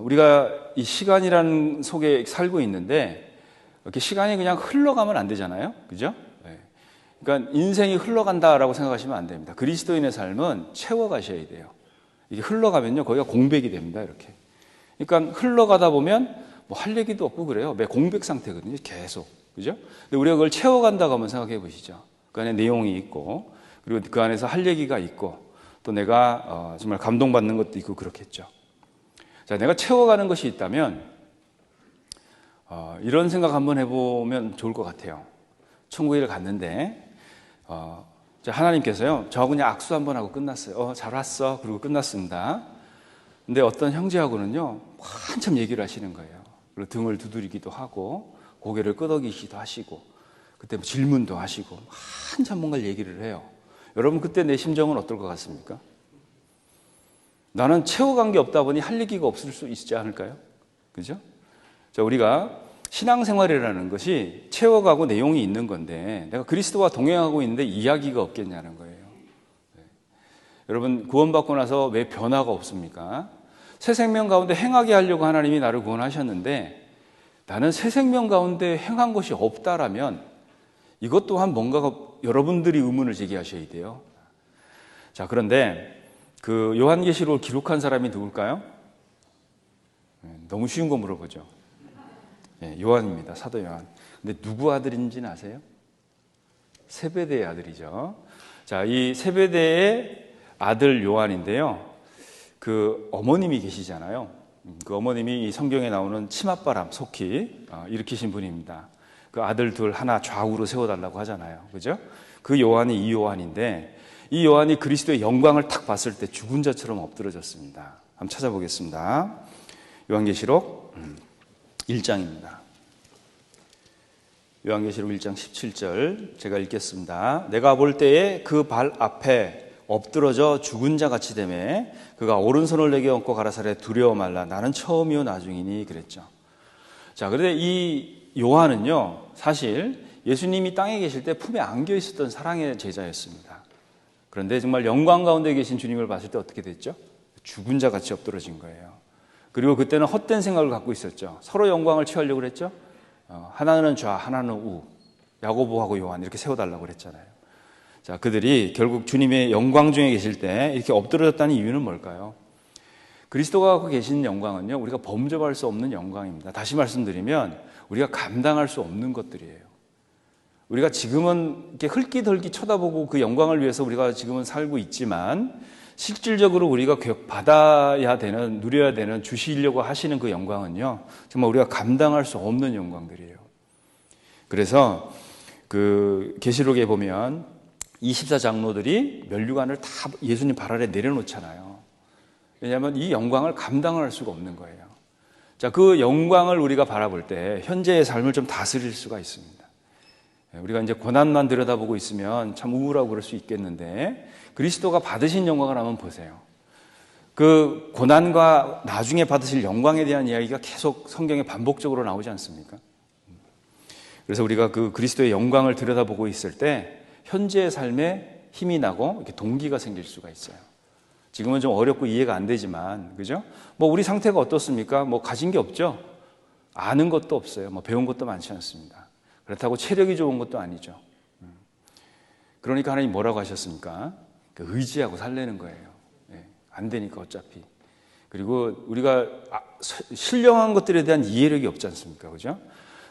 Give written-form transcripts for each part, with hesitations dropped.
우리가 이 시간이라는 속에 살고 있는데 이렇게 시간이 그냥 흘러가면 안 되잖아요. 그죠? 그러니까 인생이 흘러간다라고 생각하시면 안 됩니다. 그리스도인의 삶은 채워가셔야 돼요. 이게 흘러가면요, 거기가 공백이 됩니다. 이렇게. 그러니까 흘러가다 보면 뭐 할 얘기도 없고 그래요. 매 공백 상태거든요. 계속. 그죠? 근데 우리가 그걸 채워간다고 한번 생각해 보시죠. 그 안에 내용이 있고, 그리고 그 안에서 할 얘기가 있고, 또 내가 정말 감동받는 것도 있고 그렇겠죠. 자, 내가 채워가는 것이 있다면 이런 생각 한번 해보면 좋을 것 같아요. 천국에 갔는데 하나님께서요, 저하고 그냥 악수 한번 하고 끝났어요. 잘 왔어. 그리고 끝났습니다. 근데 어떤 형제하고는요, 한참 얘기를 하시는 거예요. 그리고 등을 두드리기도 하고 고개를 끄덕이기도 하시고 그때 질문도 하시고 한참 뭔가 얘기를 해요. 여러분, 그때 내 심정은 어떨 것 같습니까? 나는 채워간 게 없다 보니 할 얘기가 없을 수 있지 않을까요? 그죠? 자, 우리가 신앙생활이라는 것이 채워가고 내용이 있는 건데 내가 그리스도와 동행하고 있는데 이야기가 없겠냐는 거예요. 여러분, 구원받고 나서 왜 변화가 없습니까? 새 생명 가운데 행하게 하려고 하나님이 나를 구원하셨는데 나는 새 생명 가운데 행한 것이 없다라면 이것 또한 뭔가가 여러분들이 의문을 제기하셔야 돼요. 자, 그런데 그 요한계시록을 기록한 사람이 누굴까요? 너무 쉬운 거 물어보죠. 요한입니다. 사도 요한. 근데 누구 아들인지는 아세요? 세베대의 아들이죠. 자, 이 세베대의 아들 요한인데요. 그 어머님이 계시잖아요. 그 어머님이 이 성경에 나오는 치맛바람 속히 일으키신 분입니다. 그 아들 둘 하나 좌우로 세워달라고 하잖아요. 그죠? 그 요한이 이 요한인데 이 요한이 그리스도의 영광을 딱 봤을 때 죽은 자처럼 엎드러졌습니다. 한번 찾아보겠습니다. 요한계시록 1장입니다. 요한계시록 1장 17절 제가 읽겠습니다. 내가 볼 때에 그 발 앞에 엎드러져 죽은 자 같이 되매 그가 오른손을 내게 얹고 가라사대 두려워 말라 나는 처음이요 나중이니 그랬죠. 자, 그런데 이 요한은요, 사실 예수님이 땅에 계실 때 품에 안겨 있었던 사랑의 제자였습니다. 그런데 정말 영광 가운데 계신 주님을 봤을 때 어떻게 됐죠? 죽은 자 같이 엎드러진 거예요. 그리고 그때는 헛된 생각을 갖고 있었죠. 서로 영광을 취하려고 그랬죠. 하나는 좌, 하나는 우. 야고보하고 요한 이렇게 세워달라고 그랬잖아요. 자, 그들이 결국 주님의 영광 중에 계실 때 이렇게 엎드러졌다는 이유는 뭘까요? 그리스도가 갖고 계신 영광은요, 우리가 범접할 수 없는 영광입니다. 다시 말씀드리면 우리가 감당할 수 없는 것들이에요. 우리가 지금은 이렇게 헐깃헐깃 쳐다보고 그 영광을 위해서 우리가 지금은 살고 있지만 실질적으로 우리가 받아야 되는, 누려야 되는, 주시려고 하시는 그 영광은요, 정말 우리가 감당할 수 없는 영광들이에요. 그래서 그 계시록에 보면 24장로들이 면류관을 다 예수님 발 아래 내려놓잖아요. 왜냐하면 이 영광을 감당할 수가 없는 거예요. 자, 그 영광을 우리가 바라볼 때 현재의 삶을 좀 다스릴 수가 있습니다. 우리가 이제 고난만 들여다보고 있으면 참 우울하고 그럴 수 있겠는데 그리스도가 받으신 영광을 한번 보세요. 그 고난과 나중에 받으실 영광에 대한 이야기가 계속 성경에 반복적으로 나오지 않습니까? 그래서 우리가 그 그리스도의 영광을 들여다보고 있을 때 현재의 삶에 힘이 나고 이렇게 동기가 생길 수가 있어요. 지금은 좀 어렵고 이해가 안 되지만, 그죠? 뭐 우리 상태가 어떻습니까? 뭐 가진 게 없죠? 아는 것도 없어요. 뭐 배운 것도 많지 않습니다. 그렇다고 체력이 좋은 것도 아니죠. 그러니까 하나님 뭐라고 하셨습니까? 의지하고 살려는 거예요. 안 되니까 어차피. 그리고 우리가 신령한 것들에 대한 이해력이 없지 않습니까? 그죠?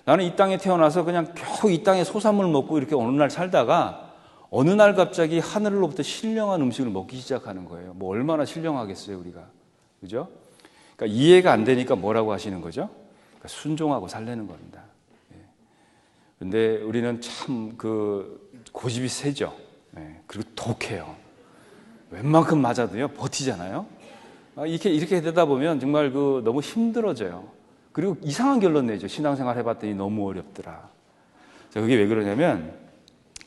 나는 이 땅에 태어나서 그냥 겨우 이 땅에 소산물 먹고 이렇게 어느 날 살다가 어느 날 갑자기 하늘로부터 신령한 음식을 먹기 시작하는 거예요. 뭐 얼마나 신령하겠어요, 우리가. 그죠? 그러니까 이해가 안 되니까 뭐라고 하시는 거죠? 그러니까 순종하고 살려는 겁니다. 그런데 우리는 참 고집이 세죠. 그리고 독해요. 웬만큼 맞아도요, 버티잖아요. 이렇게 되다 보면 정말 너무 힘들어져요. 그리고 이상한 결론 내죠. 신앙생활 해봤더니 너무 어렵더라. 자, 그게 왜 그러냐면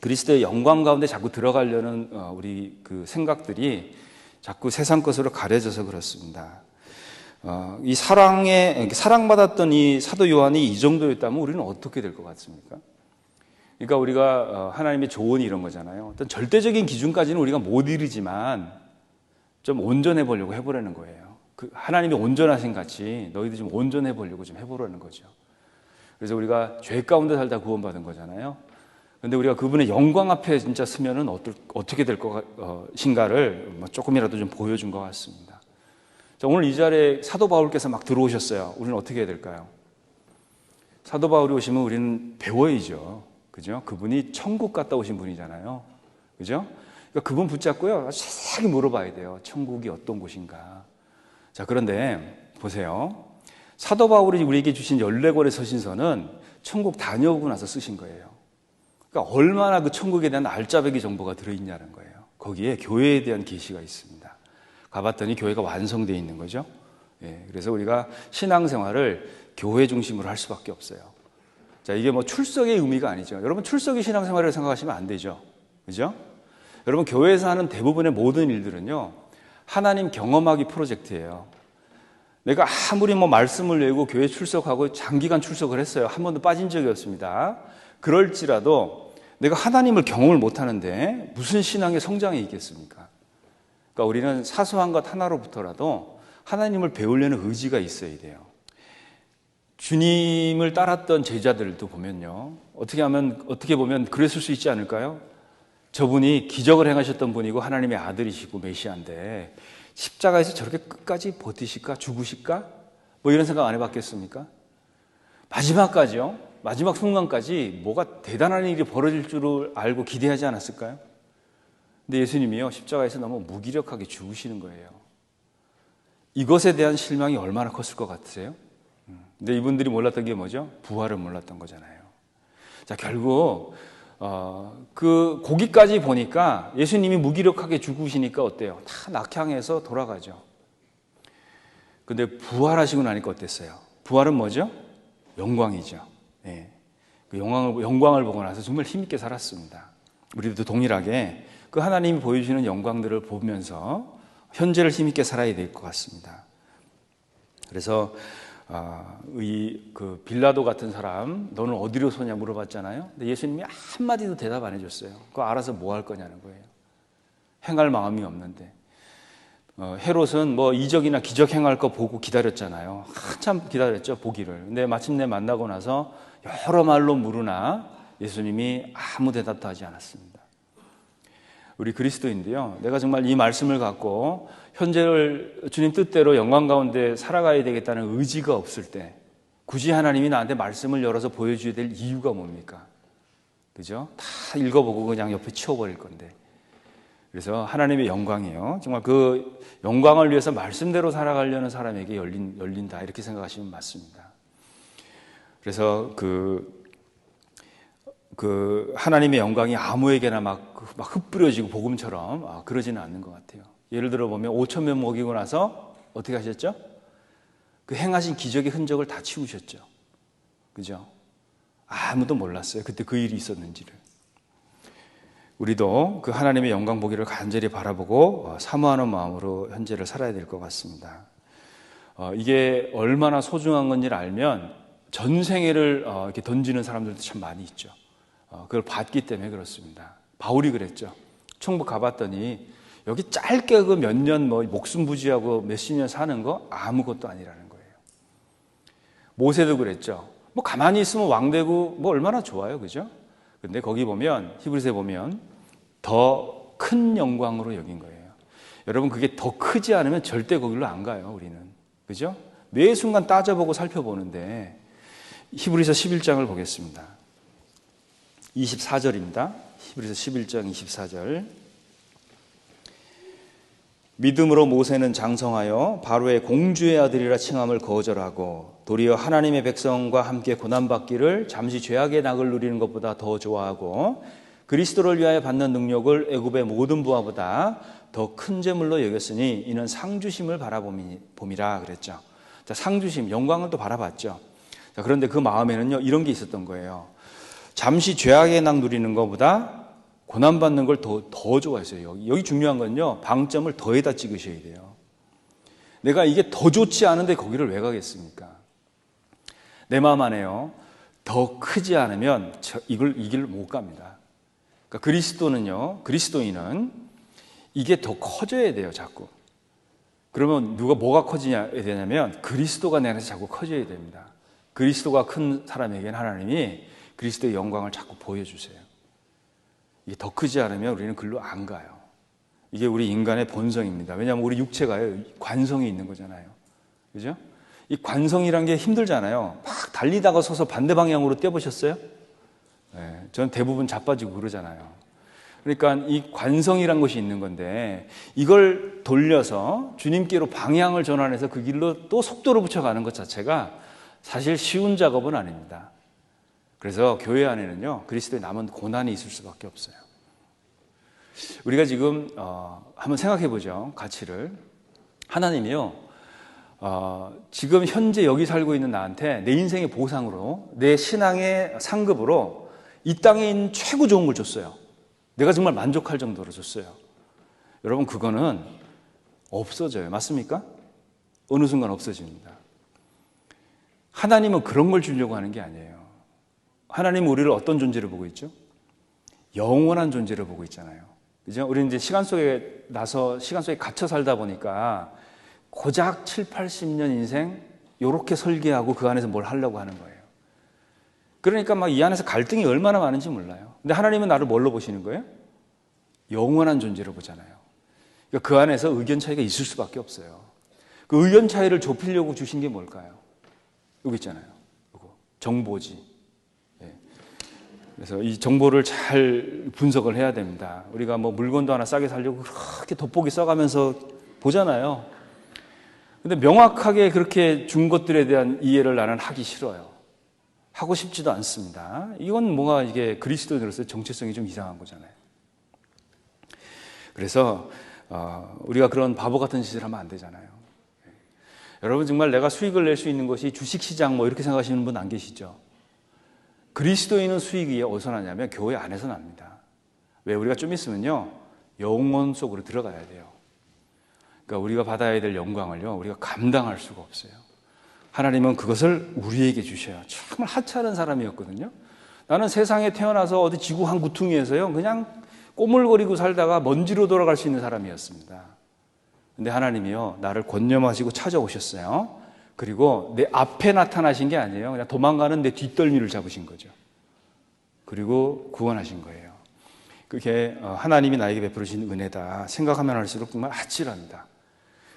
그리스도의 영광 가운데 자꾸 들어가려는 우리 그 생각들이 자꾸 세상 것으로 가려져서 그렇습니다. 이 사랑받았던 이 사도 요한이 이 정도였다면 우리는 어떻게 될 것 같습니까? 그러니까 우리가 하나님의 조언이 이런 거잖아요. 어떤 절대적인 기준까지는 우리가 못 이르지만 좀 온전해 보려고 해보라는 거예요. 그 하나님이 온전하신 같이 너희도 좀 온전해 보려고 좀 해보라는 거죠. 그래서 우리가 죄 가운데 살다 구원받은 거잖아요. 근데 우리가 그분의 영광 앞에 진짜 서면은 어떻게 될 것인가를 조금이라도 좀 보여준 것 같습니다. 자, 오늘 이 자리에 사도 바울께서 막 들어오셨어요. 우리는 어떻게 해야 될까요? 사도 바울이 오시면 우리는 배워야죠. 그죠? 그분이 천국 갔다 오신 분이잖아요. 그죠? 그러니까 그분 붙잡고요. 자세하게 물어봐야 돼요. 천국이 어떤 곳인가. 자, 그런데 보세요. 사도 바울이 우리에게 주신 14권의 서신서는 천국 다녀오고 나서 쓰신 거예요. 그러니까 얼마나 그 천국에 대한 알짜배기 정보가 들어있냐는 거예요. 거기에 교회에 대한 계시가 있습니다. 가봤더니 교회가 완성되어 있는 거죠. 예, 그래서 우리가 신앙생활을 교회 중심으로 할 수밖에 없어요. 자, 이게 뭐 출석의 의미가 아니죠. 여러분 출석이 신앙생활이라고 생각하시면 안 되죠. 그죠? 여러분 교회에서 하는 대부분의 모든 일들은요, 하나님 경험하기 프로젝트예요. 내가 아무리 뭐 말씀을 내고 교회 출석하고 장기간 출석을 했어요. 한 번도 빠진 적이 없습니다. 그럴지라도 내가 하나님을 경험을 못하는데 무슨 신앙의 성장이 있겠습니까? 그러니까 우리는 사소한 것 하나로부터라도 하나님을 배우려는 의지가 있어야 돼요. 주님을 따랐던 제자들도 보면요, 어떻게 보면 그랬을 수 있지 않을까요? 저분이 기적을 행하셨던 분이고 하나님의 아들이시고 메시아인데 십자가에서 저렇게 끝까지 버티실까? 죽으실까? 뭐 이런 생각 안 해봤겠습니까? 마지막까지요. 마지막 순간까지 뭐가 대단한 일이 벌어질 줄을 알고 기대하지 않았을까요? 근데 예수님이요, 십자가에서 너무 무기력하게 죽으시는 거예요. 이것에 대한 실망이 얼마나 컸을 것 같으세요? 근데 이분들이 몰랐던 게 뭐죠? 부활을 몰랐던 거잖아요. 자, 결국 거기까지 보니까 예수님이 무기력하게 죽으시니까 어때요? 다 낙향해서 돌아가죠. 근데 부활하시고 나니까 어땠어요? 부활은 뭐죠? 영광이죠. 예. 그 영광을 보고 나서 정말 힘있게 살았습니다. 우리도 동일하게 그 하나님이 보여주시는 영광들을 보면서 현재를 힘있게 살아야 될 것 같습니다. 그래서 그 빌라도 같은 사람, 너는 어디로 서냐 물어봤잖아요. 근데 예수님이 한마디도 대답 안 해줬어요. 그거 알아서 뭐 할 거냐는 거예요. 행할 마음이 없는데. 헤롯은 뭐 이적이나 기적 행할 거 보고 기다렸잖아요. 한참 기다렸죠, 보기를. 근데 마침내 만나고 나서 여러 말로 물으나 예수님이 아무 대답도 하지 않았습니다. 우리 그리스도인데요, 내가 정말 이 말씀을 갖고 현재를 주님 뜻대로 영광 가운데 살아가야 되겠다는 의지가 없을 때 굳이 하나님이 나한테 말씀을 열어서 보여줘야 될 이유가 뭡니까? 그죠? 다 읽어보고 그냥 옆에 치워버릴 건데. 그래서 하나님의 영광이요, 정말 그 영광을 위해서 말씀대로 살아가려는 사람에게 열린다, 이렇게 생각하시면 맞습니다. 그래서 그 하나님의 영광이 아무에게나 막 흩뿌려지고 복음처럼 그러지는 않는 것 같아요. 예를 들어 보면 5,000명 먹이고 나서 어떻게 하셨죠? 그 행하신 기적의 흔적을 다 치우셨죠. 그죠? 아무도 몰랐어요. 그때 그 일이 있었는지를. 우리도 그 하나님의 영광 보기를 간절히 바라보고 사모하는 마음으로 현재를 살아야 될 것 같습니다. 이게 얼마나 소중한 건지를 알면 전생애를 이렇게 던지는 사람들도 참 많이 있죠. 그걸 봤기 때문에 그렇습니다. 바울이 그랬죠. 천국 가봤더니 여기 짧게 그 몇 년 목숨 부지하고 몇십 년 사는 거 아무것도 아니라는 거예요. 모세도 그랬죠. 가만히 있으면 왕 되고 얼마나 좋아요, 그죠? 근데 거기 보면 히브리서에 보면 더 큰 영광으로 여긴 거예요. 여러분, 그게 더 크지 않으면 절대 거기로 안 가요, 우리는. 그죠? 매 순간 따져보고 살펴보는데 히브리서 11장을 보겠습니다. 24절입니다. 히브리서 11장 24절. 믿음으로 모세는 장성하여 바로의 공주의 아들이라 칭함을 거절하고 도리어 하나님의 백성과 함께 고난받기를 잠시 죄악의 낙을 누리는 것보다 더 좋아하고 그리스도를 위하여 받는 능력을 애굽의 모든 부하보다 더 큰 재물로 여겼으니 이는 상주심을 바라봄이라 그랬죠. 자, 상주심, 영광을 또 바라봤죠. 자, 그런데 그 마음에는요, 이런 게 있었던 거예요. 잠시 죄악의 낙 누리는 것보다 고난받는 걸 더 좋아했어요. 여기 중요한 건요, 방점을 더에다 찍으셔야 돼요. 내가 이게 더 좋지 않은데 거기를 왜 가겠습니까? 내 마음 안에요, 더 크지 않으면 이 길 못 갑니다. 그러니까 그리스도인은 이게 더 커져야 돼요, 자꾸. 그러면 뭐가 커져야 되냐면 그리스도가 내 안에서 자꾸 커져야 됩니다. 그리스도가 큰 사람에게는 하나님이 그리스도의 영광을 자꾸 보여주세요. 이게 더 크지 않으면 우리는 글로 안 가요. 이게 우리 인간의 본성입니다. 왜냐하면 우리 육체가요, 관성이 있는 거잖아요. 그죠? 이 관성이란 게 힘들잖아요. 막 달리다가 서서 반대 방향으로 뛰어보셨어요? 네, 저는 대부분 자빠지고 그러잖아요. 그러니까 이 관성이란 것이 있는 건데 이걸 돌려서 주님께로 방향을 전환해서 그 길로 또 속도를 붙여가는 것 자체가 사실 쉬운 작업은 아닙니다. 그래서 교회 안에는요, 그리스도의 남은 고난이 있을 수밖에 없어요. 우리가 지금 한번 생각해 보죠. 가치를. 하나님이요, 지금 현재 여기 살고 있는 나한테 내 인생의 보상으로, 내 신앙의 상급으로 이 땅에 있는 최고 좋은 걸 줬어요. 내가 정말 만족할 정도로 줬어요. 여러분, 그거는 없어져요. 맞습니까? 어느 순간 없어집니다. 하나님은 그런 걸 주려고 하는 게 아니에요. 하나님은 우리를 어떤 존재로 보고 있죠? 영원한 존재로 보고 있잖아요. 그죠? 우리는 이제 시간 속에 갇혀 살다 보니까 고작 7, 80년 인생 요렇게 설계하고 그 안에서 뭘 하려고 하는 거예요. 그러니까 막 이 안에서 갈등이 얼마나 많은지 몰라요. 근데 하나님은 나를 뭘로 보시는 거예요? 영원한 존재로 보잖아요. 그러니까 그 안에서 의견 차이가 있을 수밖에 없어요. 그 의견 차이를 좁히려고 주신 게 뭘까요? 여기 있잖아요. 이거 정보지. 예. 그래서 이 정보를 잘 분석을 해야 됩니다. 우리가 뭐 물건도 하나 싸게 사려고 그렇게 돋보기 써가면서 보잖아요. 근데 명확하게 그렇게 준 것들에 대한 이해를 나는 하기 싫어요. 하고 싶지도 않습니다. 이건 뭔가 이게 그리스도인으로서 정체성이 좀 이상한 거잖아요. 그래서 우리가 그런 바보 같은 짓을 하면 안 되잖아요. 여러분, 정말 내가 수익을 낼 수 있는 것이 주식시장 뭐 이렇게 생각하시는 분 안 계시죠? 그리스도인은 수익이 어디서 나냐면 교회 안에서 납니다. 왜? 우리가 좀 있으면요, 영혼 속으로 들어가야 돼요. 그러니까 우리가 받아야 될 영광을요, 우리가 감당할 수가 없어요. 하나님은 그것을 우리에게 주셔요. 정말 하찮은 사람이었거든요. 나는 세상에 태어나서 어디 지구 한 구퉁이에서요, 그냥 꼬물거리고 살다가 먼지로 돌아갈 수 있는 사람이었습니다. 근데 하나님이요, 나를 권념하시고 찾아오셨어요. 그리고 내 앞에 나타나신 게 아니에요. 그냥 도망가는 내 뒷덜미를 잡으신 거죠. 그리고 구원하신 거예요. 그게 하나님이 나에게 베풀으신 은혜다 생각하면 할수록 정말 아찔합니다.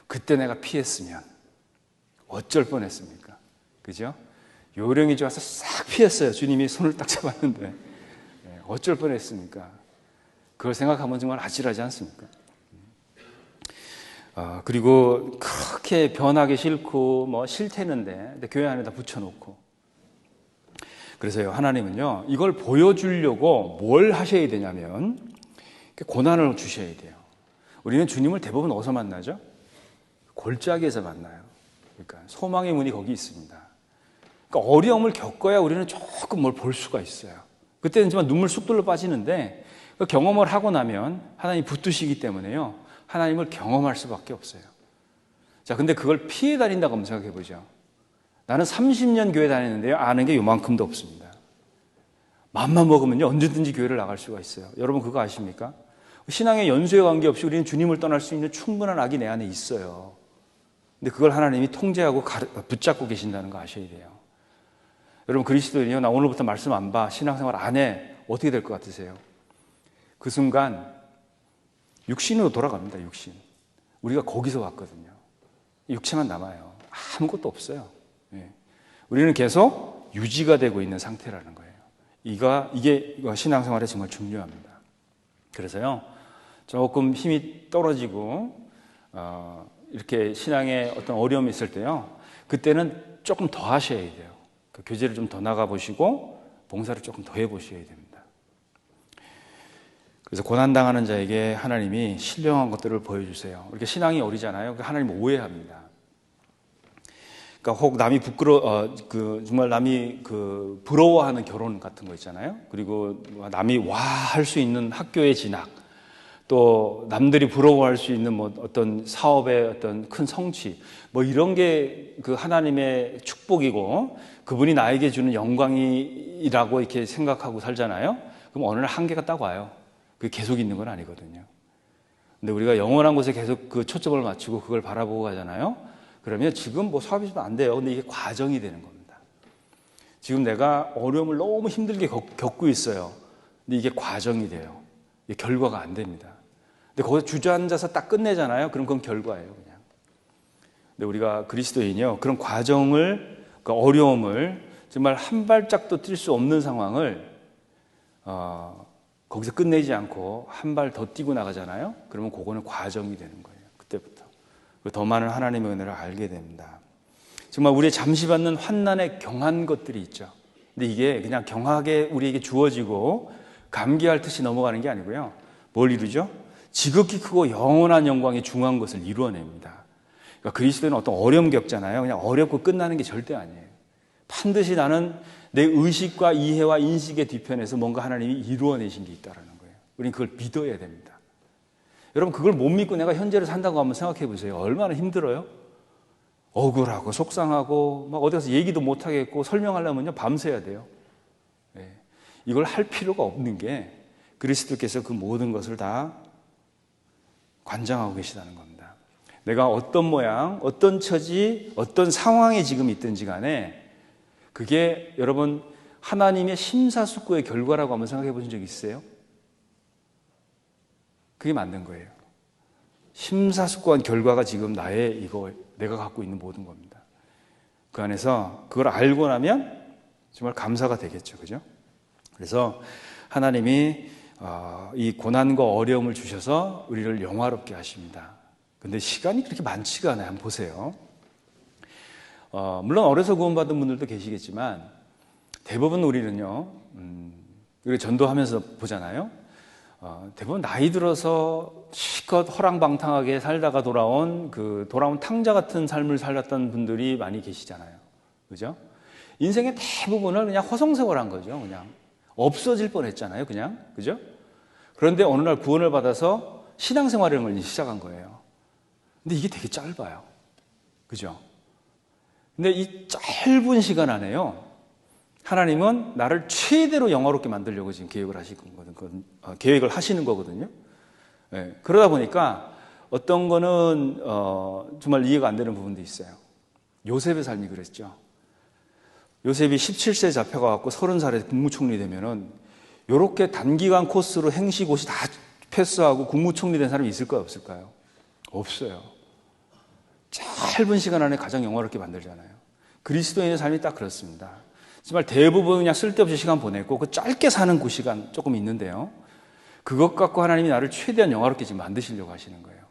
그때 내가 피했으면 어쩔 뻔했습니까? 그죠? 요령이 좋아서 싹 피했어요. 주님이 손을 딱 잡았는데 어쩔 뻔했습니까? 그걸 생각하면 정말 아찔하지 않습니까? 그리고 그렇게 변하기 싫고 뭐 싫대는데 근데 교회 안에다 붙여놓고, 그래서요, 하나님은요, 이걸 보여주려고 뭘 하셔야 되냐면 고난을 주셔야 돼요. 우리는 주님을 대부분 어디서 만나죠? 골짜기에서 만나요. 그러니까 소망의 문이 거기 있습니다. 그러니까 어려움을 겪어야 우리는 조금 뭘 볼 수가 있어요. 그때는 정말 눈물 쑥 들러 빠지는데 그 경험을 하고 나면 하나님이 붙드시기 때문에요, 하나님을 경험할 수밖에 없어요. 자, 근데 그걸 피해 다닌다고 한번 생각해 보죠. 나는 30년 교회 다녔는데요, 아는 게 요만큼도 없습니다. 맘만 먹으면요, 언제든지 교회를 나갈 수가 있어요. 여러분 그거 아십니까? 신앙의 연수에 관계없이 우리는 주님을 떠날 수 있는 충분한 악이 내 안에 있어요. 근데 그걸 하나님이 통제하고 붙잡고 계신다는 거 아셔야 돼요. 여러분, 그리스도인이요, 나 오늘부터 말씀 안 봐, 신앙생활 안 해, 어떻게 될 것 같으세요? 그 순간 육신으로 돌아갑니다. 육신. 우리가 거기서 왔거든요. 육체만 남아요. 아무것도 없어요. 예. 우리는 계속 유지가 되고 있는 상태라는 거예요. 이게 신앙생활에 정말 중요합니다. 그래서요, 조금 힘이 떨어지고 이렇게 신앙에 어떤 어려움이 있을 때요, 그때는 조금 더 하셔야 돼요. 그 교제를 좀 더 나가보시고 봉사를 조금 더 해보셔야 됩니다. 그래서 고난당하는 자에게 하나님이 신령한 것들을 보여주세요. 이렇게 신앙이 어리잖아요. 하나님 오해합니다. 그러니까 혹 남이 정말 남이 부러워하는 결혼 같은 거 있잖아요. 그리고 남이 와 할 수 있는 학교에 진학, 또 남들이 부러워할 수 있는 뭐 어떤 사업의 어떤 큰 성취, 뭐 이런 게 그 하나님의 축복이고 그분이 나에게 주는 영광이라고 이렇게 생각하고 살잖아요. 그럼 어느 날 한계가 딱 와요. 그게 계속 있는 건 아니거든요. 근데 우리가 영원한 곳에 계속 그 초점을 맞추고 그걸 바라보고 가잖아요. 그러면 지금 뭐 사업이 좀 안 돼요. 근데 이게 과정이 되는 겁니다. 지금 내가 어려움을 너무 힘들게 겪고 있어요. 근데 이게 과정이 돼요. 이게 결과가 안 됩니다. 근데 거기서 주저앉아서 딱 끝내잖아요. 그럼 그건 결과예요, 그냥. 근데 우리가 그리스도인이요, 그런 과정을, 그 어려움을 정말 한 발짝도 뛸 수 없는 상황을 거기서 끝내지 않고 한 발 더 뛰고 나가잖아요. 그러면 그거는 과정이 되는 거예요. 그때부터 더 많은 하나님의 은혜를 알게 됩니다. 정말 우리의 잠시 받는 환난에 경한 것들이 있죠. 근데 이게 그냥 경하게 우리에게 주어지고 감기할 듯이 넘어가는 게 아니고요. 뭘 이루죠? 지극히 크고 영원한 영광이 중한 것을 이루어냅니다. 그러니까 그리스도는 어떤 어려움 겪잖아요. 그냥 어렵고 끝나는 게 절대 아니에요. 반드시 나는 내 의식과 이해와 인식의 뒤편에서 뭔가 하나님이 이루어내신 게 있다는 거예요. 우리는 그걸 믿어야 됩니다. 여러분, 그걸 못 믿고 내가 현재를 산다고 한번 생각해 보세요. 얼마나 힘들어요? 억울하고 속상하고 막 어디 가서 얘기도 못 하겠고 설명하려면요 밤새야 돼요. 네. 이걸 할 필요가 없는 게 그리스도께서 그 모든 것을 다 관장하고 계시다는 겁니다. 내가 어떤 모양, 어떤 처지, 어떤 상황에 지금 있든지 간에 그게 여러분 하나님의 심사숙고의 결과라고 한번 생각해 보신 적 있으세요? 그게 맞는 거예요. 심사숙고한 결과가 지금 나의 이거 내가 갖고 있는 모든 겁니다. 그 안에서 그걸 알고 나면 정말 감사가 되겠죠, 그죠? 그래서 하나님이 이 고난과 어려움을 주셔서 우리를 영화롭게 하십니다. 근데 시간이 그렇게 많지가 않아요. 한번 보세요. 물론 어려서 구원받은 분들도 계시겠지만 대부분 우리는요, 우리 전도하면서 보잖아요. 대부분 나이 들어서 실컷 허랑방탕하게 살다가 돌아온 탕자 같은 삶을 살았던 분들이 많이 계시잖아요. 그죠? 인생의 대부분을 그냥 허송세월한 거죠. 그냥 없어질 뻔했잖아요. 그냥 그죠? 그런데 어느 날 구원을 받아서 신앙생활을 시작한 거예요. 근데 이게 되게 짧아요. 그죠? 근데 이 짧은 시간 안에요, 하나님은 나를 최대로 영화롭게 만들려고 지금 계획을 하시는 거거든요. 네, 그러다 보니까 어떤 거는 정말 이해가 안 되는 부분도 있어요. 요셉의 삶이 그랬죠. 요셉이 17세 잡혀가고 30살에 국무총리 되면은 이렇게 단기간 코스로 행시고시 다 패스하고 국무총리 된 사람이 있을까요, 없을까요? 없어요. 짧은 시간 안에 가장 영화롭게 만들잖아요. 그리스도인의 삶이 딱 그렇습니다. 정말 대부분 그냥 쓸데없이 시간 보내고 그 짧게 사는 그 시간 조금 있는데요. 그것 갖고 하나님이 나를 최대한 영화롭게 지금 만드시려고 하시는 거예요.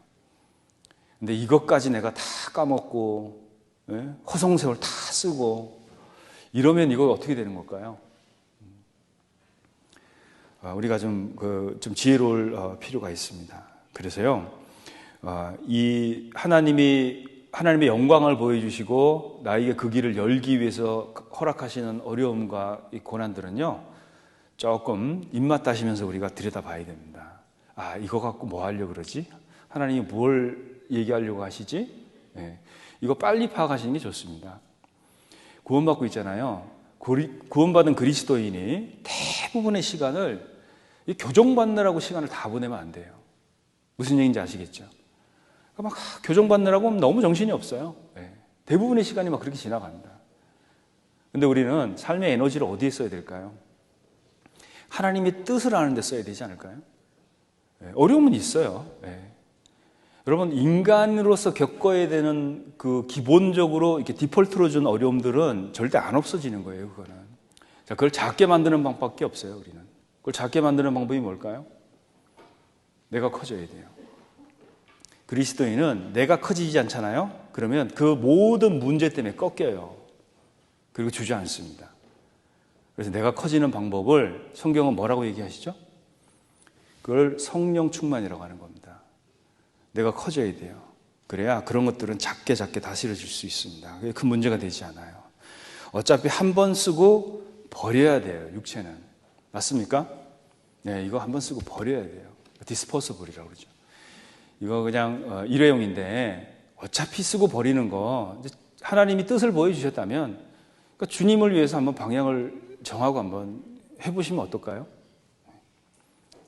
근데 이것까지 내가 다 까먹고 허송세월 다 쓰고 이러면 이거 어떻게 되는 걸까요? 우리가 좀 지혜로울 필요가 있습니다. 그래서요, 이 하나님의 영광을 보여주시고 나에게 그 길을 열기 위해서 허락하시는 어려움과 이 고난들은요, 조금 입맛 다시면서 우리가 들여다봐야 됩니다. 이거 갖고 뭐 하려고 그러지? 하나님이 뭘 얘기하려고 하시지? 네. 이거 빨리 파악하시는 게 좋습니다. 구원받고 있잖아요. 구원받은 그리스도인이 대부분의 시간을 교정받느라고 시간을 다 보내면 안 돼요. 무슨 얘기인지 아시겠죠? 막 교정받느라고 너무 정신이 없어요. 네. 대부분의 시간이 막 그렇게 지나갑니다. 근데 우리는 삶의 에너지를 어디에 써야 될까요? 하나님의 뜻을 아는 데 써야 되지 않을까요? 네. 어려움은 있어요. 네. 여러분, 인간으로서 겪어야 되는 그 기본적으로 이렇게 디폴트로 준 어려움들은 절대 안 없어지는 거예요, 그거는. 자, 그걸 작게 만드는 방법밖에 없어요, 우리는. 그걸 작게 만드는 방법이 뭘까요? 내가 커져야 돼요. 그리스도인은 내가 커지지 않잖아요? 그러면 그 모든 문제 때문에 꺾여요. 그리고 주저앉습니다. 그래서 내가 커지는 방법을 성경은 뭐라고 얘기하시죠? 그걸 성령 충만이라고 하는 겁니다. 내가 커져야 돼요. 그래야 그런 것들은 작게 다스려질 수 있습니다. 그게 큰 문제가 되지 않아요. 어차피 한 번 쓰고 버려야 돼요, 육체는. 맞습니까? 네, 이거 한 번 쓰고 버려야 돼요. 디스포서블이라고 그러죠. 이거 그냥 일회용인데 어차피 쓰고 버리는 거, 하나님이 뜻을 보여주셨다면 그러니까 주님을 위해서 한번 방향을 정하고 한번 해보시면 어떨까요?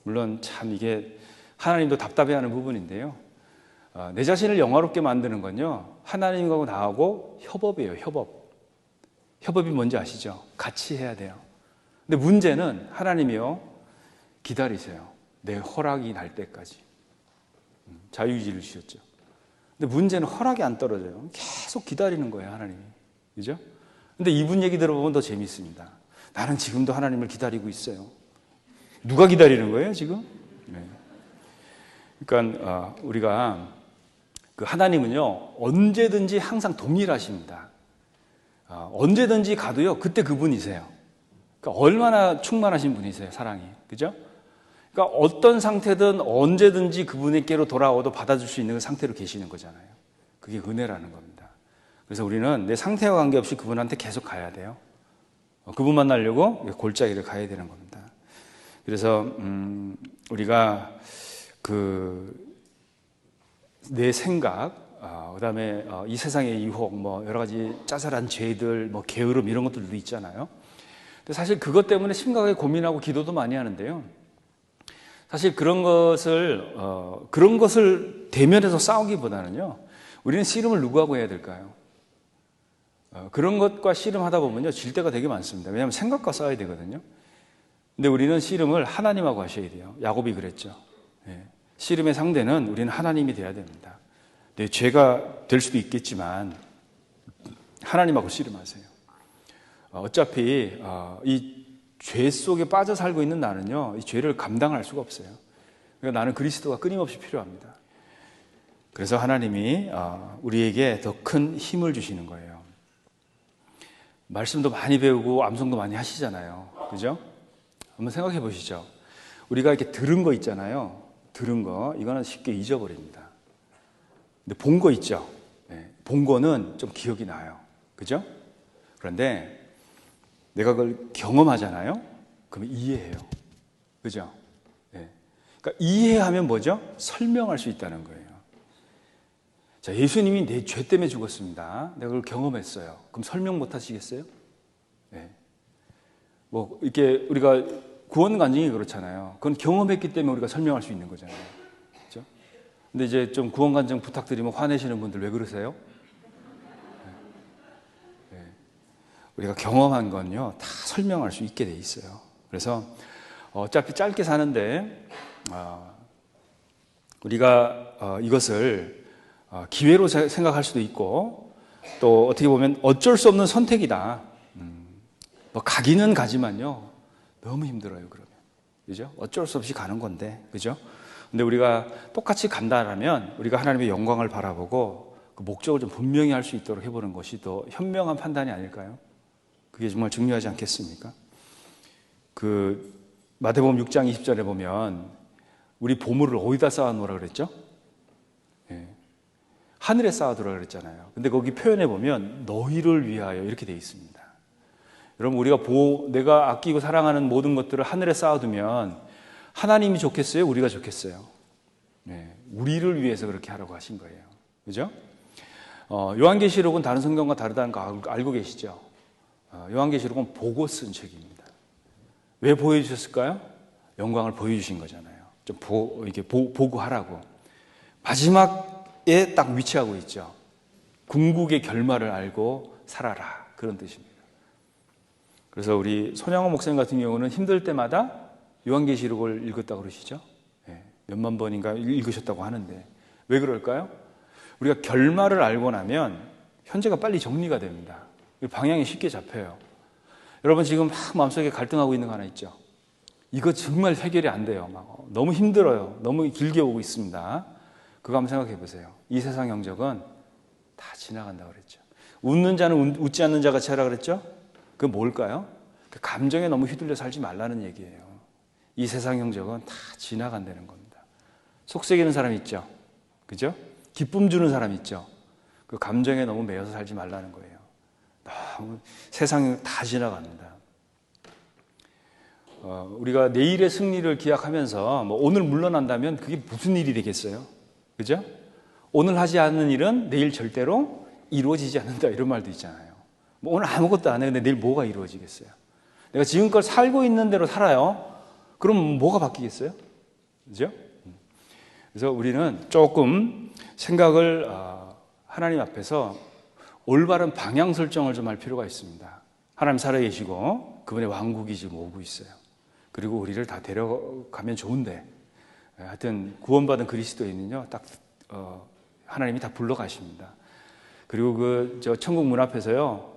물론 참 이게 하나님도 답답해하는 부분인데요. 내 자신을 영화롭게 만드는 건요, 하나님하고 나하고 협업이에요. 협업이 뭔지 아시죠? 같이 해야 돼요. 근데 문제는 하나님이요, 기다리세요. 내 허락이 날 때까지. 자유의지를 주셨죠. 근데 문제는 허락이 안 떨어져요. 계속 기다리는 거예요, 하나님이. 그죠? 근데 이분 얘기 들어보면 더 재미있습니다. 나는 지금도 하나님을 기다리고 있어요. 누가 기다리는 거예요, 지금? 네. 그러니까 우리가 그 하나님은요, 언제든지 항상 동일하십니다. 언제든지 가도요, 그때 그분이세요. 그러니까 얼마나 충만하신 분이세요, 사랑이. 그죠? 그러니까 어떤 상태든 언제든지 그분에게로 돌아와도 받아줄 수 있는 상태로 계시는 거잖아요. 그게 은혜라는 겁니다. 그래서 우리는 내 상태와 관계없이 그분한테 계속 가야 돼요. 그분 만나려고 골짜기를 가야 되는 겁니다. 그래서 우리가 내 생각, 그다음에 이 세상의 유혹, 뭐 여러 가지 짜잘한 죄들, 뭐 게으름 이런 것들도 있잖아요. 근데 사실 그것 때문에 심각하게 고민하고 기도도 많이 하는데요. 사실 그런 것을 대면해서 싸우기보다는요, 우리는 씨름을 누구하고 해야 될까요? 그런 것과 씨름하다 보면요, 질 때가 되게 많습니다. 왜냐하면 생각과 싸워야 되거든요. 근데 우리는 씨름을 하나님하고 하셔야 돼요. 야곱이 그랬죠. 예. 씨름의 상대는 우리는 하나님이 돼야 됩니다. 네, 죄가 될 수도 있겠지만 하나님하고 씨름하세요. 어차피 이 죄 속에 빠져 살고 있는 나는요, 이 죄를 감당할 수가 없어요. 그러니까 나는 그리스도가 끊임없이 필요합니다. 그래서 하나님이 우리에게 더 큰 힘을 주시는 거예요. 말씀도 많이 배우고 암송도 많이 하시잖아요. 그죠? 한번 생각해 보시죠. 우리가 이렇게 들은 거 있잖아요. 들은 거, 이거는 쉽게 잊어버립니다. 근데 본 거 있죠. 네, 본 거는 좀 기억이 나요. 그죠? 그런데 내가 그걸 경험하잖아요. 그러면 이해해요. 그죠? 네. 그러니까 이해하면 뭐죠? 설명할 수 있다는 거예요. 자, 예수님이 내 죄 때문에 죽었습니다. 내가 그걸 경험했어요. 그럼 설명 못 하시겠어요? 네. 뭐 이렇게 우리가 구원 간증이 그렇잖아요. 그건 경험했기 때문에 우리가 설명할 수 있는 거잖아요. 그렇죠? 근데 이제 좀 구원 간증 부탁드리면 화내시는 분들 왜 그러세요? 네. 우리가 경험한 건요, 다 설명할 수 있게 돼 있어요. 그래서 어차피 짧게 사는데 우리가 이것을 기회로 생각할 수도 있고, 또 어떻게 보면 어쩔 수 없는 선택이다. 뭐 가기는 가지만요, 너무 힘들어요. 그러면, 그죠? 어쩔 수 없이 가는 건데, 그죠? 근데 우리가 똑같이 간다라면 우리가 하나님의 영광을 바라보고 그 목적을 좀 분명히 할 수 있도록 해보는 것이 더 현명한 판단이 아닐까요? 그게 정말 중요하지 않겠습니까? 그 마태복음 6장 20절에 보면 우리 보물을 어디다 쌓아놓으라 그랬죠? 예. 하늘에 쌓아두라 그랬잖아요. 근데 거기 표현해 보면 너희를 위하여 이렇게 돼 있습니다. 여러분, 우리가 내가 아끼고 사랑하는 모든 것들을 하늘에 쌓아두면 하나님이 좋겠어요? 우리가 좋겠어요? 네, 우리를 위해서 그렇게 하라고 하신 거예요. 그죠? 요한계시록은 다른 성경과 다르다는 거 알고 계시죠? 요한계시록은 보고 쓴 책입니다. 왜 보여주셨을까요? 영광을 보여주신 거잖아요. 좀 이렇게 보고 하라고. 마지막에 딱 위치하고 있죠. 궁극의 결말을 알고 살아라. 그런 뜻입니다. 그래서 우리 손양호 목사님 같은 경우는 힘들 때마다 요한계시록을 읽었다고 그러시죠? 네, 몇만 번인가 읽으셨다고 하는데 왜 그럴까요? 우리가 결말을 알고 나면 현재가 빨리 정리가 됩니다. 방향이 쉽게 잡혀요. 여러분 지금 막 마음속에 갈등하고 있는 거 하나 있죠? 이거 정말 해결이 안 돼요. 막 너무 힘들어요. 너무 길게 오고 있습니다. 그거 한번 생각해 보세요. 이 세상 영적은 다 지나간다고 그랬죠. 웃는 자는 웃지 않는 자 같이 하라 그랬죠? 그게 뭘까요? 그 감정에 너무 휘둘려 살지 말라는 얘기예요. 이 세상 영적은 다 지나간다는 겁니다. 속삭이는 사람 있죠? 그죠? 기쁨 주는 사람 있죠? 그 감정에 너무 매여서 살지 말라는 거예요. 너무 세상이 다 지나갑니다. 우리가 내일의 승리를 기약하면서 뭐 오늘 물러난다면 그게 무슨 일이 되겠어요? 그죠? 오늘 하지 않는 일은 내일 절대로 이루어지지 않는다, 이런 말도 있잖아요. 뭐 오늘 아무것도 안 해. 근데 내일 뭐가 이루어지겠어요? 내가 지금껏 살고 있는 대로 살아요. 그럼 뭐가 바뀌겠어요? 그죠? 그래서 우리는 조금 생각을 하나님 앞에서 올바른 방향 설정을 좀 할 필요가 있습니다. 하나님 살아계시고 그분의 왕국이 지금 오고 있어요. 그리고 우리를 다 데려가면 좋은데, 하여튼 구원받은 그리스도인은요, 딱 하나님이 다 불러가십니다. 그리고 저 천국 문 앞에서요,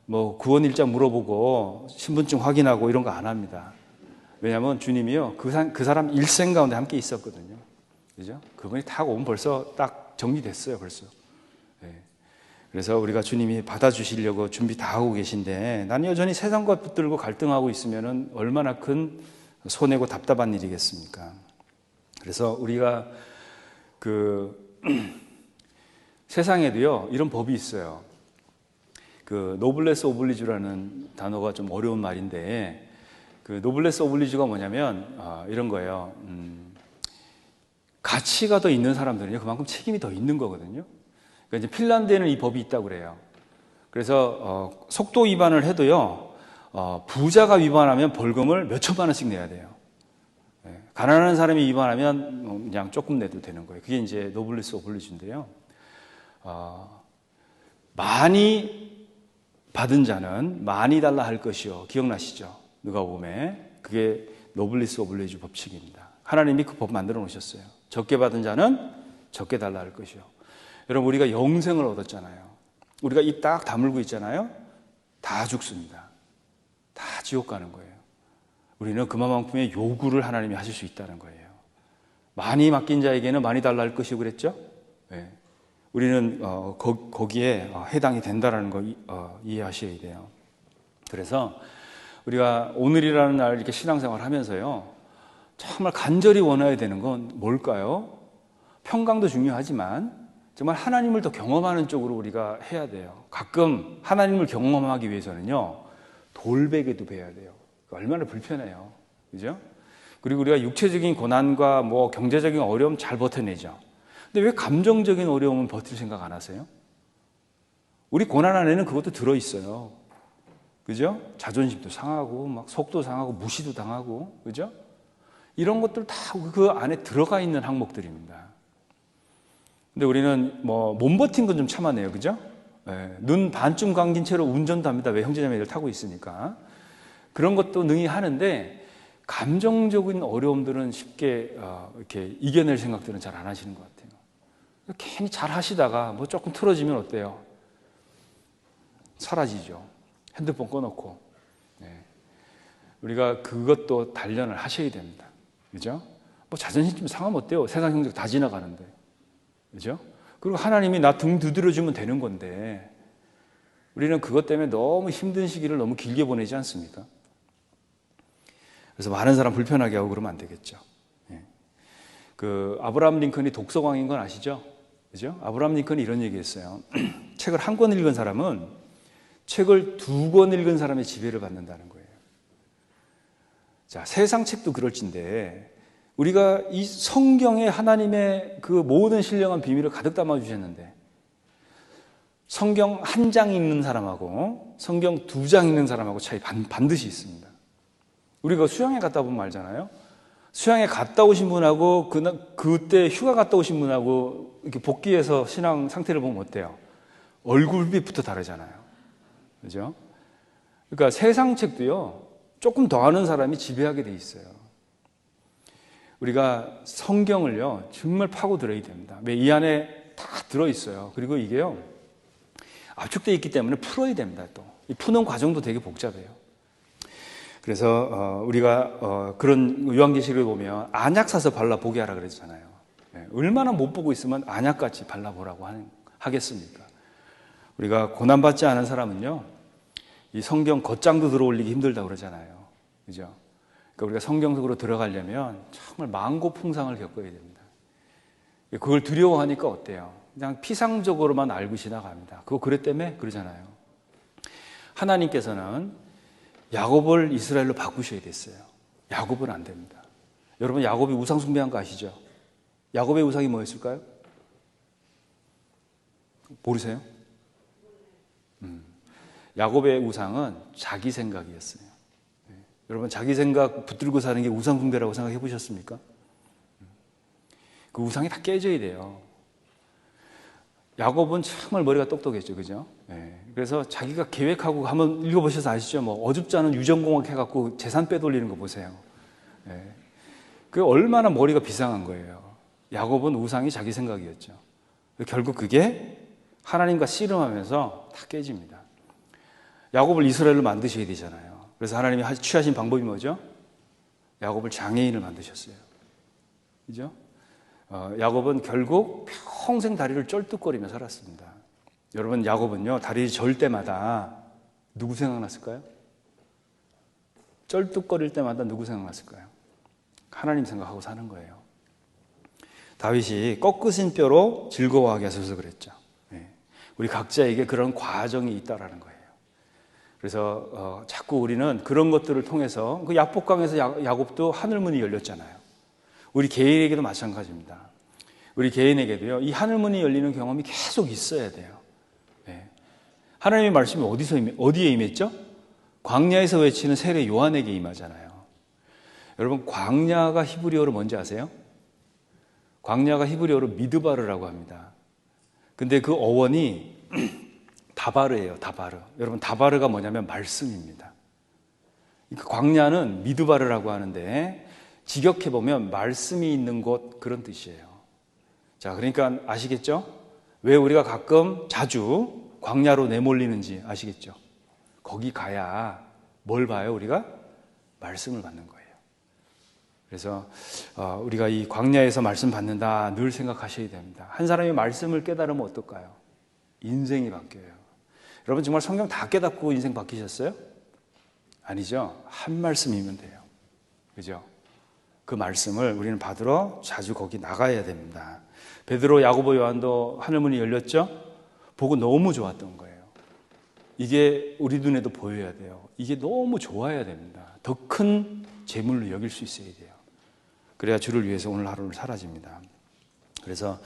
뭐 구원 일자 물어보고 신분증 확인하고 이런 거 안 합니다. 왜냐하면 주님이요, 그 사람 일생 가운데 함께 있었거든요. 그죠? 그분이 딱 오면 벌써 딱 정리됐어요, 벌써. 네. 그래서 우리가 주님이 받아주시려고 준비 다 하고 계신데, 난 여전히 세상과 붙들고 갈등하고 있으면은 얼마나 큰 손해고 답답한 일이겠습니까? 그래서 우리가 세상에도요, 이런 법이 있어요. 노블레스 오블리주라는 단어가 좀 어려운 말인데, 노블레스 오블리주가 뭐냐면, 이런 거예요. 가치가 더 있는 사람들은요, 그만큼 책임이 더 있는 거거든요. 그러니까 이제 핀란드에는 이 법이 있다고 그래요. 그래서, 속도 위반을 해도요, 부자가 위반하면 벌금을 몇 천만 원씩 내야 돼요. 가난한 사람이 위반하면 그냥 조금 내도 되는 거예요. 그게 이제 노블레스 오블리주인데요. 많이 받은 자는 많이 달라 할 것이요. 기억나시죠? 누가복음에 그게 노블리스 오블리주 법칙입니다. 하나님이 그 법 만들어 놓으셨어요. 적게 받은 자는 적게 달라 할 것이요. 여러분, 우리가 영생을 얻었잖아요. 우리가 입 딱 다물고 있잖아요. 다 죽습니다. 다 지옥 가는 거예요. 우리는 그만큼의 요구를 하나님이 하실 수 있다는 거예요. 많이 맡긴 자에게는 많이 달라 할 것이요, 그랬죠? 네. 우리는 거기에 해당이 된다는 거 이해하셔야 돼요. 그래서 우리가 오늘이라는 날 이렇게 신앙생활 하면서요, 정말 간절히 원해야 되는 건 뭘까요? 평강도 중요하지만 정말 하나님을 더 경험하는 쪽으로 우리가 해야 돼요. 가끔 하나님을 경험하기 위해서는요, 돌베개도 베야 돼요. 얼마나 불편해요. 그죠? 그리고 우리가 육체적인 고난과 뭐 경제적인 어려움 잘 버텨내죠. 근데 왜 감정적인 어려움은 버틸 생각 안 하세요? 우리 고난 안에는 그것도 들어있어요. 그죠? 자존심도 상하고, 막 속도 상하고, 무시도 당하고, 그죠? 이런 것들 다 그 안에 들어가 있는 항목들입니다. 근데 우리는 못 버틴 건 좀 참아내요. 그죠? 네, 눈 반쯤 감긴 채로 운전도 합니다. 왜? 형제자매들 타고 있으니까. 그런 것도 능히 하는데, 감정적인 어려움들은 쉽게 이렇게 이겨낼 생각들은 잘 안 하시는 것 같아요. 괜히 잘 하시다가 뭐 조금 틀어지면 어때요? 사라지죠. 핸드폰 꺼놓고. 네. 우리가 그것도 단련을 하셔야 됩니다. 그죠? 뭐 자존심 좀 상하면 어때요? 세상 형제가 다 지나가는데. 그죠? 그리고 하나님이 나 등 두드려주면 되는 건데, 우리는 그것 때문에 너무 힘든 시기를 너무 길게 보내지 않습니까? 그래서 많은 사람 불편하게 하고 그러면 안 되겠죠. 예. 아브라함 링컨이 독서광인 건 아시죠? 그죠? 아브라함 링컨이 이런 얘기 했어요. 책을 한 권 읽은 사람은 책을 2권 읽은 사람의 지배를 받는다는 거예요. 자, 세상 책도 그럴진데, 우리가 이 성경에 하나님의 그 모든 신령한 비밀을 가득 담아주셨는데, 성경 한 장 읽는 사람하고 성경 2장 읽는 사람하고 차이 반드시 있습니다. 우리가 수양회 갔다 보면 알잖아요. 수양회 갔다 오신 분하고 그때 휴가 갔다 오신 분하고 이렇게 복귀해서 신앙 상태를 보면 어때요? 얼굴빛부터 다르잖아요. 그죠? 그러니까 세상 책도요, 조금 더 아는 사람이 지배하게 돼 있어요. 우리가 성경을요, 정말 파고들어야 됩니다. 왜? 이 안에 다 들어있어요. 그리고 이게요, 압축되어 있기 때문에 풀어야 됩니다. 또 이 푸는 과정도 되게 복잡해요. 그래서 우리가 그런 요한계시록을 보면 안약 사서 발라보게 하라 그랬잖아요. 네, 얼마나 못 보고 있으면 안약같이 발라보라고 하겠습니까? 우리가 고난받지 않은 사람은요, 이 성경 겉장도 들어올리기 힘들다고 그러잖아요. 그죠? 그러니까 우리가 성경 속으로 들어가려면 정말 만고풍상을 겪어야 됩니다. 그걸 두려워하니까 어때요? 그냥 피상적으로만 알고 지나갑니다. 그거 그랬다며? 그러잖아요. 하나님께서는 야곱을 이스라엘로 바꾸셔야 됐어요. 야곱은 안 됩니다. 여러분, 야곱이 우상 숭배한 거 아시죠? 야곱의 우상이 뭐였을까요? 모르세요? 야곱의 우상은 자기 생각이었어요. 여러분, 자기 생각 붙들고 사는 게 우상 숭배라고 생각해 보셨습니까? 그 우상이 다 깨져야 돼요. 야곱은 정말 머리가 똑똑했죠, 그죠? 예. 그래서 자기가 계획하고 한번 읽어보셔서 아시죠? 뭐 어줍지 않은 유전공학 해갖고 재산 빼돌리는 거 보세요. 예. 그 얼마나 머리가 비상한 거예요. 야곱은 우상이 자기 생각이었죠. 결국 그게 하나님과 씨름하면서 다 깨집니다. 야곱을 이스라엘로 만드셔야 되잖아요. 그래서 하나님이 취하신 방법이 뭐죠? 야곱을 장애인을 만드셨어요. 그죠? 야곱은 결국 평생 다리를 쩔뚝거리며 살았습니다. 여러분, 야곱은요, 다리 절 때마다 누구 생각났을까요? 쩔뚝거릴 때마다 누구 생각났을까요? 하나님 생각하고 사는 거예요. 다윗이 꺾으신 뼈로 즐거워하게 하셔서 그랬죠. 우리 각자에게 그런 과정이 있다라는 거예요. 그래서 자꾸 우리는 그런 것들을 통해서 그 야복강에서 야곱도 하늘문이 열렸잖아요. 우리 개인에게도 마찬가지입니다. 우리 개인에게도요, 이 하늘문이 열리는 경험이 계속 있어야 돼요. 하나님의 말씀이 어디에 임했죠? 광야에서 외치는 세례 요한에게 임하잖아요. 여러분, 광야가 히브리어로 뭔지 아세요? 광야가 히브리어로 미드바르라고 합니다. 근데 그 어원이 다바르예요, 다바르. 여러분, 다바르가 뭐냐면 말씀입니다. 그러니까 광야는 미드바르라고 하는데 직역해보면 말씀이 있는 곳, 그런 뜻이에요. 자, 그러니까 아시겠죠? 왜 우리가 가끔 자주 광야로 내몰리는지 아시겠죠? 거기 가야 뭘 봐요, 우리가? 말씀을 받는 거예요. 그래서 우리가 이 광야에서 말씀 받는다 늘 생각하셔야 됩니다. 한 사람이 말씀을 깨달으면 어떨까요? 인생이 바뀌어요. 여러분, 정말 성경 다 깨닫고 인생 바뀌셨어요? 아니죠. 한 말씀이면 돼요. 그죠? 그 말씀을 우리는 받으러 자주 거기 나가야 됩니다. 베드로, 야고보, 요한도 하늘문이 열렸죠? 보고 너무 좋았던 거예요. 이게 우리 눈에도 보여야 돼요. 이게 너무 좋아야 됩니다. 더 큰 재물로 여길 수 있어야 돼요. 그래야 주를 위해서 오늘 하루를 살아집니다. 그래서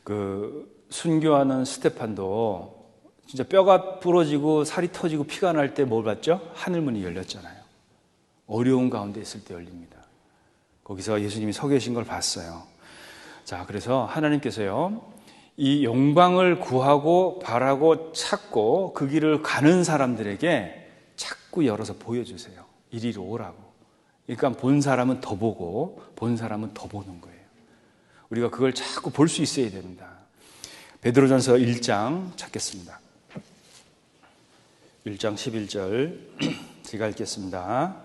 그 순교하는 스테판도 진짜 뼈가 부러지고 살이 터지고 피가 날 때 뭘 봤죠? 하늘문이 열렸잖아요. 어려운 가운데 있을 때 열립니다. 거기서 예수님이 서 계신 걸 봤어요. 자, 그래서 하나님께서요, 이 영광을 구하고 바라고 찾고 그 길을 가는 사람들에게 자꾸 열어서 보여주세요. 이리로 오라고. 그러니까 본 사람은 더 보고 본 사람은 더 보는 거예요. 우리가 그걸 자꾸 볼 수 있어야 됩니다. 베드로전서 1장 찾겠습니다. 1장 11절 제가 읽겠습니다.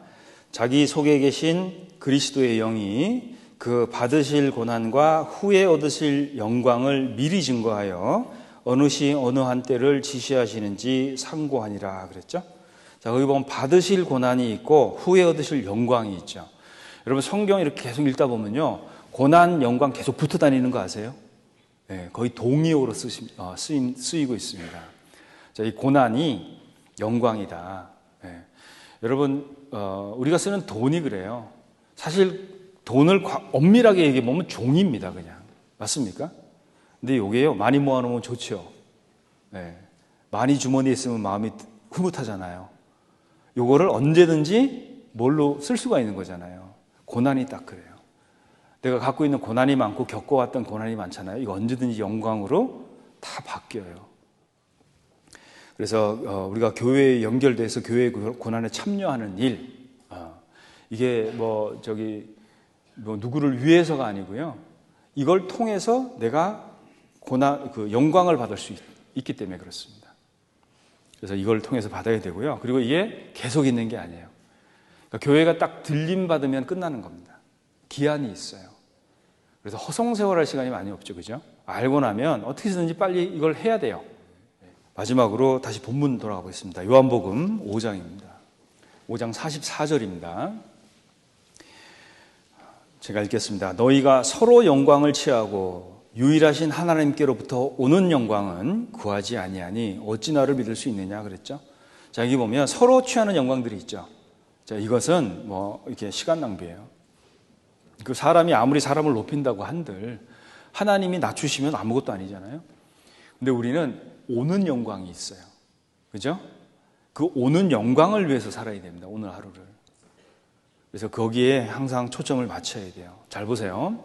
자기 속에 계신 그리스도의 영이 그 받으실 고난과 후에 얻으실 영광을 미리 증거하여 어느 시 어느 한때를 지시하시는지 상고하니라 그랬죠. 자, 거기 보면 받으실 고난이 있고 후에 얻으실 영광이 있죠. 여러분, 성경 이렇게 계속 읽다 보면요, 고난, 영광 계속 붙어 다니는 거 아세요? 네, 거의 동의어로 쓰이고 있습니다. 자, 이 고난이 영광이다. 네. 여러분, 우리가 쓰는 돈이 그래요. 사실 돈을 엄밀하게 얘기해보면 종입니다, 그냥. 맞습니까? 근데 이게요, 많이 모아놓으면 좋죠. 네. 많이 주머니에 있으면 마음이 흐뭇하잖아요. 요거를 언제든지 뭘로 쓸 수가 있는 거잖아요. 고난이 딱 그래요. 내가 갖고 있는 고난이 많고 겪어왔던 고난이 많잖아요. 이거 언제든지 영광으로 다 바뀌어요. 그래서 우리가 교회에 연결돼서 교회의 고난에 참여하는 일, 이게 뭐 누구를 위해서가 아니고요. 이걸 통해서 내가 영광을 받을 수 있기 때문에 그렇습니다. 그래서 이걸 통해서 받아야 되고요. 그리고 이게 계속 있는 게 아니에요. 그러니까 교회가 딱 들림 받으면 끝나는 겁니다. 기한이 있어요. 그래서 허송세월할 시간이 많이 없죠, 그죠? 알고 나면 어떻게 해서든지 빨리 이걸 해야 돼요. 마지막으로 다시 본문 돌아가 보겠습니다. 요한복음 5장입니다. 5장 44절입니다. 제가 읽겠습니다. 너희가 서로 영광을 취하고 유일하신 하나님께로부터 오는 영광은 구하지 아니하니 어찌 나를 믿을 수 있느냐 그랬죠. 자, 여기 보면 서로 취하는 영광들이 있죠. 자, 이것은 뭐 이렇게 시간 낭비예요. 그 사람이 아무리 사람을 높인다고 한들 하나님이 낮추시면 아무것도 아니잖아요. 근데 우리는 오는 영광이 있어요. 그죠? 그 오는 영광을 위해서 살아야 됩니다. 오늘 하루를. 그래서 거기에 항상 초점을 맞춰야 돼요. 잘 보세요.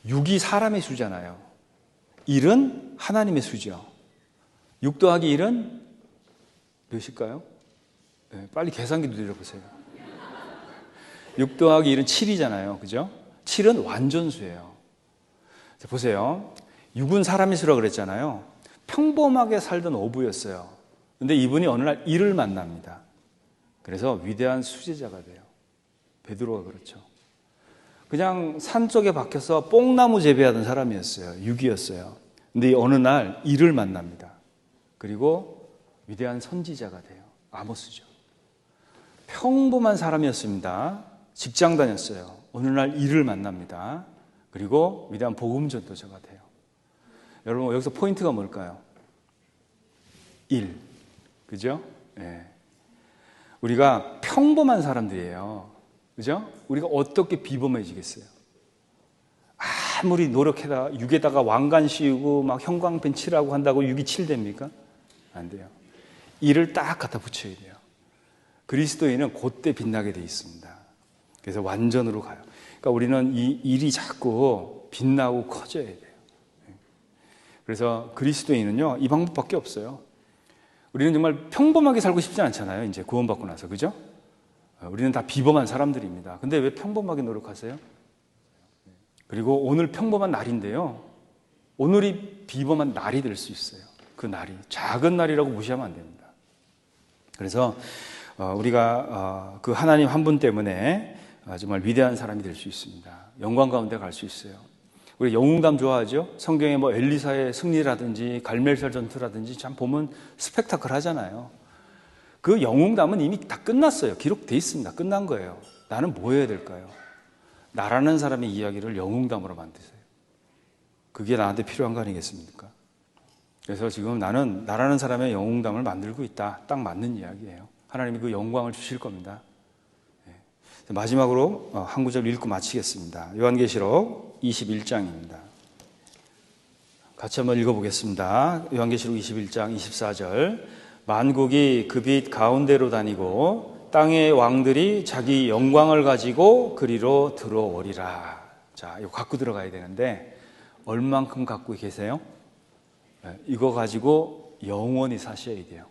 6이 사람의 수잖아요. 1은 하나님의 수죠. 6 더하기 1은 몇일까요? 네, 빨리 계산기 누려보세요. 6 더하기 1은 7이잖아요. 그죠? 7은 완전수예요. 자, 보세요. 6은 사람의 수라고 그랬잖아요. 평범하게 살던 어부였어요. 근데 이분이 어느 날 1을 만납니다. 그래서 위대한 수제자가 돼요. 베드로가 그렇죠. 그냥 산 쪽에 박혀서 뽕나무 재배하던 사람이었어요. 6이었어요. 근데 어느 날 1을 만납니다. 그리고 위대한 선지자가 돼요. 아모스죠. 평범한 사람이었습니다. 직장 다녔어요. 어느 날 1을 만납니다. 그리고 위대한 복음 전도자가 돼요. 여러분, 여기서 포인트가 뭘까요? 1. 그죠? 네. 우리가 평범한 사람들이에요. 그죠? 우리가 어떻게 비범해지겠어요? 아무리 노력해다 6에다가 왕관 씌우고 막 형광펜 칠하고 한다고 6이 7 됩니까? 안 돼요. 1을 딱 갖다 붙여야 돼요. 그리스도인은 그때 빛나게 돼 있습니다. 그래서 완전으로 가요. 그러니까 우리는 이 1이 자꾸 빛나고 커져야 돼요. 그래서 그리스도인은요, 이 방법밖에 없어요. 우리는 정말 평범하게 살고 싶지 않잖아요. 이제 구원받고 나서. 그죠? 우리는 다 비범한 사람들입니다. 근데 왜 평범하게 노력하세요? 그리고 오늘 평범한 날인데요. 오늘이 비범한 날이 될 수 있어요. 그 날이. 작은 날이라고 무시하면 안 됩니다. 그래서 우리가 그 하나님 한 분 때문에 정말 위대한 사람이 될 수 있습니다. 영광 가운데 갈 수 있어요. 우리 영웅담 좋아하죠? 성경에 뭐 엘리사의 승리라든지 갈멜살 전투라든지 참 보면 스펙타클 하잖아요. 그 영웅담은 이미 다 끝났어요. 기록돼 있습니다. 끝난 거예요. 나는 뭐 해야 될까요? 나라는 사람의 이야기를 영웅담으로 만드세요. 그게 나한테 필요한 거 아니겠습니까? 그래서 지금 나는 나라는 사람의 영웅담을 만들고 있다. 딱 맞는 이야기예요. 하나님이 그 영광을 주실 겁니다. 마지막으로 한 구절 읽고 마치겠습니다. 요한계시록 21장입니다. 같이 한번 읽어보겠습니다. 요한계시록 21장 24절. 만국이 그 빛 가운데로 다니고 땅의 왕들이 자기 영광을 가지고 그리로 들어오리라. 자, 이거 갖고 들어가야 되는데 얼만큼 갖고 계세요? 이거 가지고 영원히 사셔야 돼요.